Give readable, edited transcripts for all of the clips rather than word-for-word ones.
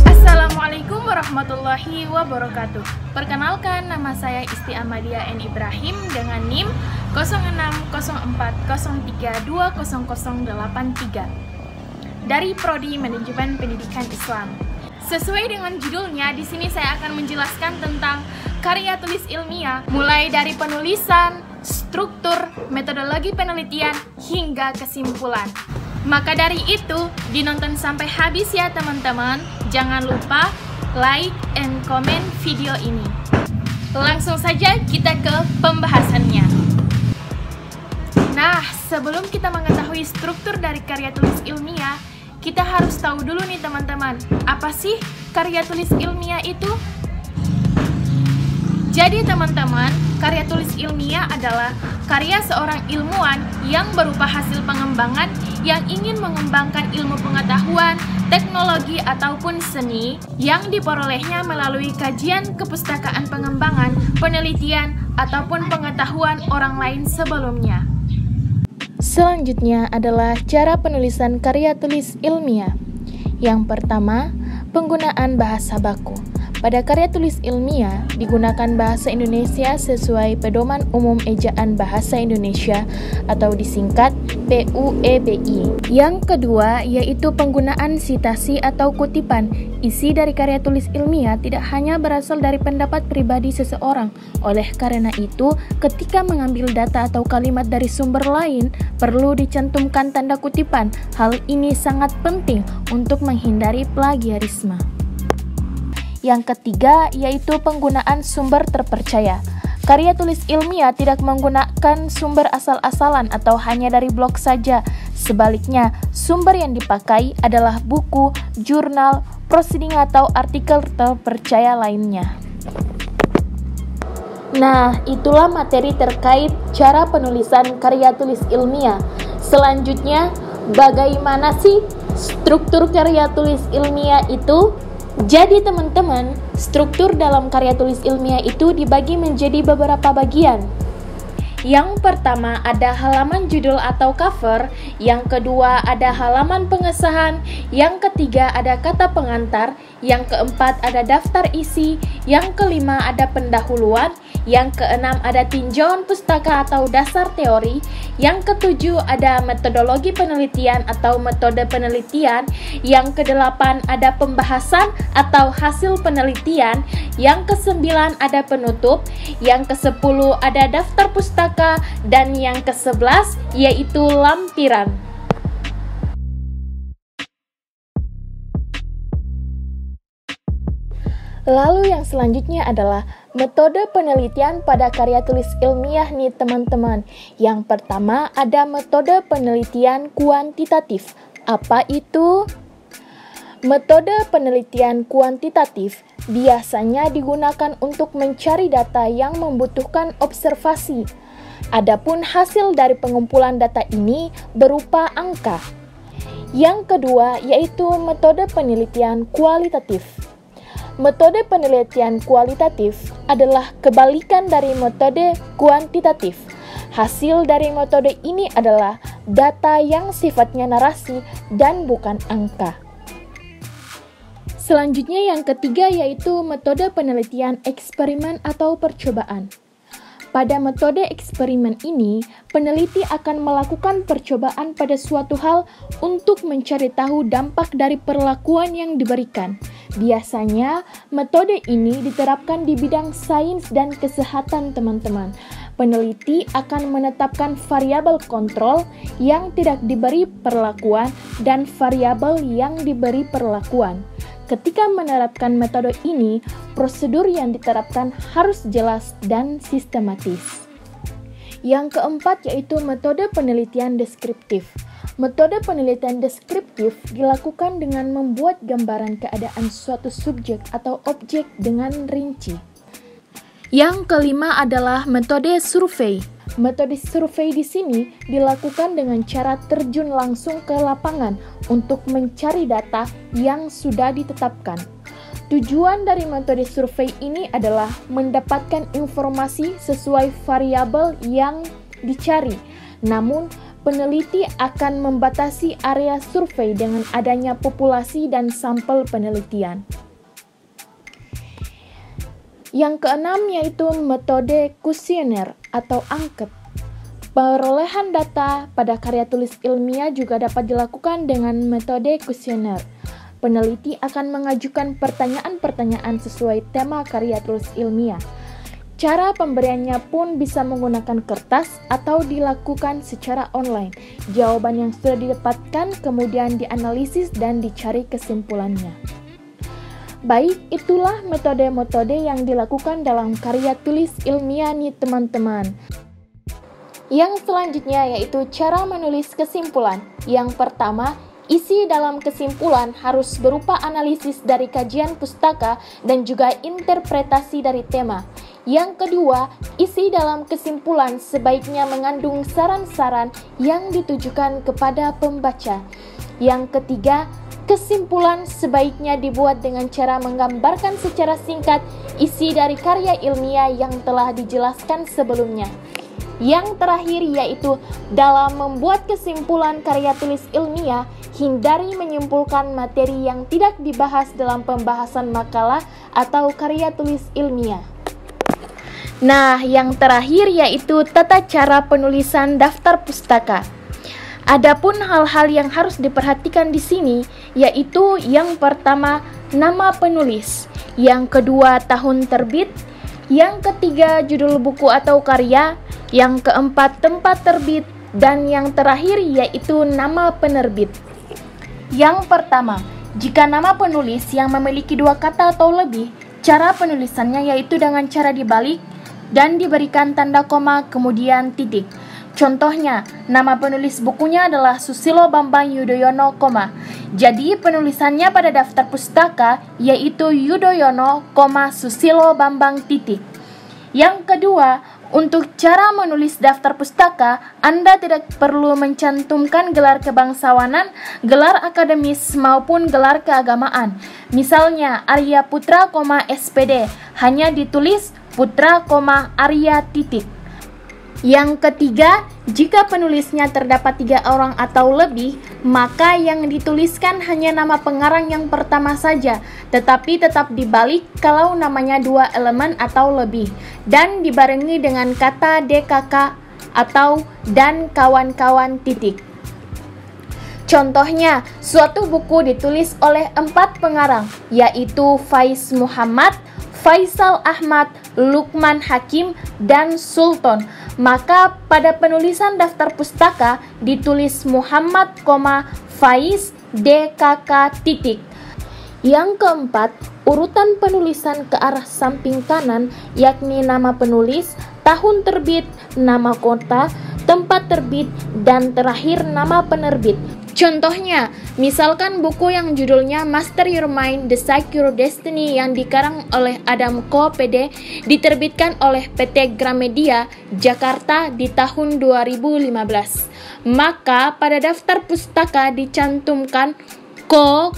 Assalamualaikum warahmatullahi wabarakatuh. Perkenalkan, nama saya Isti Amadia N. Ibrahim dengan NIM 060403200083 dari Prodi Manajemen Pendidikan Islam. Sesuai dengan judulnya, di sini saya akan menjelaskan tentang karya tulis ilmiah, mulai dari penulisan, struktur, metodologi penelitian, hingga kesimpulan. Maka dari itu, dinonton sampai habis ya teman-teman. Jangan lupa like and comment video ini. Langsung saja kita ke pembahasannya. Nah, sebelum kita mengetahui struktur dari karya tulis ilmiah, kita harus tahu dulu nih teman-teman, apa sih karya tulis ilmiah itu? Jadi teman-teman, karya tulis ilmiah adalah karya seorang ilmuwan yang berupa hasil pengembangan yang ingin mengembangkan ilmu pengetahuan, teknologi ataupun seni yang diperolehnya melalui kajian kepustakaan pengembangan, penelitian, ataupun pengetahuan orang lain sebelumnya. Selanjutnya adalah cara penulisan karya tulis ilmiah. Yang pertama, penggunaan bahasa baku. Pada karya tulis ilmiah, digunakan bahasa Indonesia sesuai Pedoman Umum Ejaan Bahasa Indonesia atau disingkat PUEBI. Yang kedua, yaitu penggunaan sitasi atau kutipan. Isi dari karya tulis ilmiah tidak hanya berasal dari pendapat pribadi seseorang. Oleh karena itu, ketika mengambil data atau kalimat dari sumber lain, perlu dicantumkan tanda kutipan. Hal ini sangat penting untuk menghindari plagiarisme. Yang ketiga, yaitu penggunaan sumber terpercaya. Karya tulis ilmiah tidak menggunakan sumber asal-asalan atau hanya dari blog saja. Sebaliknya, sumber yang dipakai adalah buku, jurnal, proceeding atau artikel terpercaya lainnya. Nah, itulah materi terkait cara penulisan karya tulis ilmiah. Selanjutnya, bagaimana sih struktur karya tulis ilmiah itu? Jadi teman-teman, struktur dalam karya tulis ilmiah itu dibagi menjadi beberapa bagian. Yang pertama ada halaman judul atau cover, yang kedua ada halaman pengesahan, yang ketiga ada kata pengantar, yang keempat ada daftar isi, yang kelima ada pendahuluan, yang keenam ada tinjauan pustaka atau dasar teori, yang ketujuh ada metodologi penelitian atau metode penelitian, yang kedelapan ada pembahasan atau hasil penelitian, yang kesembilan ada penutup, yang kesepuluh ada daftar pustaka, dan yang ke-11 yaitu lampiran. Lalu yang selanjutnya adalah metode penelitian pada karya tulis ilmiah nih teman-teman. Yang pertama ada metode penelitian kuantitatif. Apa itu? Metode penelitian kuantitatif biasanya digunakan untuk mencari data yang membutuhkan observasi. Adapun hasil dari pengumpulan data ini berupa angka. Yang kedua yaitu metode penelitian kualitatif. Metode penelitian kualitatif adalah kebalikan dari metode kuantitatif. Hasil dari metode ini adalah data yang sifatnya narasi dan bukan angka. Selanjutnya yang ketiga yaitu metode penelitian eksperimen atau percobaan. Pada metode eksperimen ini, peneliti akan melakukan percobaan pada suatu hal untuk mencari tahu dampak dari perlakuan yang diberikan. Biasanya, metode ini diterapkan di bidang sains dan kesehatan, teman-teman. Peneliti akan menetapkan variabel kontrol yang tidak diberi perlakuan dan variabel yang diberi perlakuan. Ketika menerapkan metode ini, prosedur yang diterapkan harus jelas dan sistematis. Yang keempat yaitu metode penelitian deskriptif. Metode penelitian deskriptif dilakukan dengan membuat gambaran keadaan suatu subjek atau objek dengan rinci. Yang kelima adalah metode survei. Metode survei di sini dilakukan dengan cara terjun langsung ke lapangan untuk mencari data yang sudah ditetapkan. Tujuan dari metode survei ini adalah mendapatkan informasi sesuai variabel yang dicari. Namun, peneliti akan membatasi area survei dengan adanya populasi dan sampel penelitian. Yang keenam yaitu metode kuesioner atau angket. Perolehan data pada karya tulis ilmiah juga dapat dilakukan dengan metode kuesioner. Peneliti akan mengajukan pertanyaan-pertanyaan sesuai tema karya tulis ilmiah. Cara pemberiannya pun bisa menggunakan kertas atau dilakukan secara online. Jawaban yang sudah didapatkan kemudian dianalisis dan dicari kesimpulannya. Baik, itulah metode-metode yang dilakukan dalam karya tulis ilmiah nih teman-teman. Yang selanjutnya yaitu cara menulis kesimpulan. Yang pertama, isi dalam kesimpulan harus berupa analisis dari kajian pustaka dan juga interpretasi dari tema. Yang kedua, isi dalam kesimpulan sebaiknya mengandung saran-saran yang ditujukan kepada pembaca. Yang ketiga, kesimpulan sebaiknya dibuat dengan cara menggambarkan secara singkat isi dari karya ilmiah yang telah dijelaskan sebelumnya. Yang terakhir yaitu dalam membuat kesimpulan karya tulis ilmiah, hindari menyimpulkan materi yang tidak dibahas dalam pembahasan makalah atau karya tulis ilmiah. Nah, yang terakhir yaitu tata cara penulisan daftar pustaka. Adapun hal-hal yang harus diperhatikan di sini yaitu yang pertama nama penulis, yang kedua tahun terbit, yang ketiga judul buku atau karya, yang keempat tempat terbit, dan yang terakhir yaitu nama penerbit. Yang pertama, jika nama penulis yang memiliki dua kata atau lebih, cara penulisannya yaitu dengan cara dibalik dan diberikan tanda koma kemudian titik. Contohnya, nama penulis bukunya adalah Susilo Bambang Yudhoyono, jadi penulisannya pada daftar pustaka yaitu Yudhoyono, Susilo Bambang titik. Yang kedua, untuk cara menulis daftar pustaka, Anda tidak perlu mencantumkan gelar kebangsawanan, gelar akademis maupun gelar keagamaan. Misalnya Arya Putra, SPD, hanya ditulis Putra, Arya titik. Yang ketiga, jika penulisnya terdapat 3 orang atau lebih, maka yang dituliskan hanya nama pengarang yang pertama saja, tetapi tetap dibalik kalau namanya 2 elemen atau lebih, dan dibarengi dengan kata DKK atau dan kawan-kawan titik. Contohnya, suatu buku ditulis oleh 4 pengarang, yaitu Faiz Muhammad, Faisal Ahmad, Lukman Hakim, dan Sultan. Maka pada penulisan daftar pustaka ditulis Muhammad, Faiz, DKK titik. Yang keempat, urutan penulisan ke arah samping kanan, yakni nama penulis, tahun terbit, nama kota, tempat terbit, dan terakhir nama penerbit. Contohnya, misalkan buku yang judulnya Master Your Mind, The Secure Destiny yang dikarang oleh Adam Ko, PD, diterbitkan oleh PT Gramedia, Jakarta di tahun 2015. Maka pada daftar pustaka dicantumkan Ko,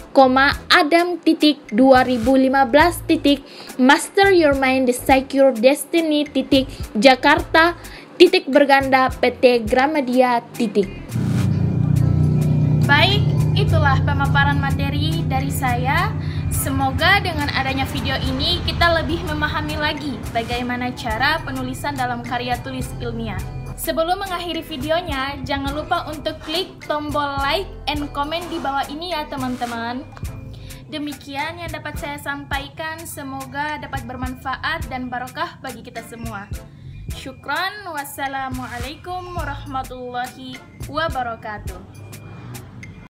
Adam titik 2015 titik Master Your Mind, The Secure Destiny titik Jakarta titik berganda PT Gramedia titik. Baik, itulah pemaparan materi dari saya. Semoga dengan adanya video ini kita lebih memahami lagi bagaimana cara penulisan dalam karya tulis ilmiah. Sebelum mengakhiri videonya, jangan lupa untuk klik tombol like and comment di bawah ini ya teman-teman. Demikian yang dapat saya sampaikan, semoga dapat bermanfaat dan barokah bagi kita semua. Syukran, wassalamualaikum warahmatullahi wabarakatuh.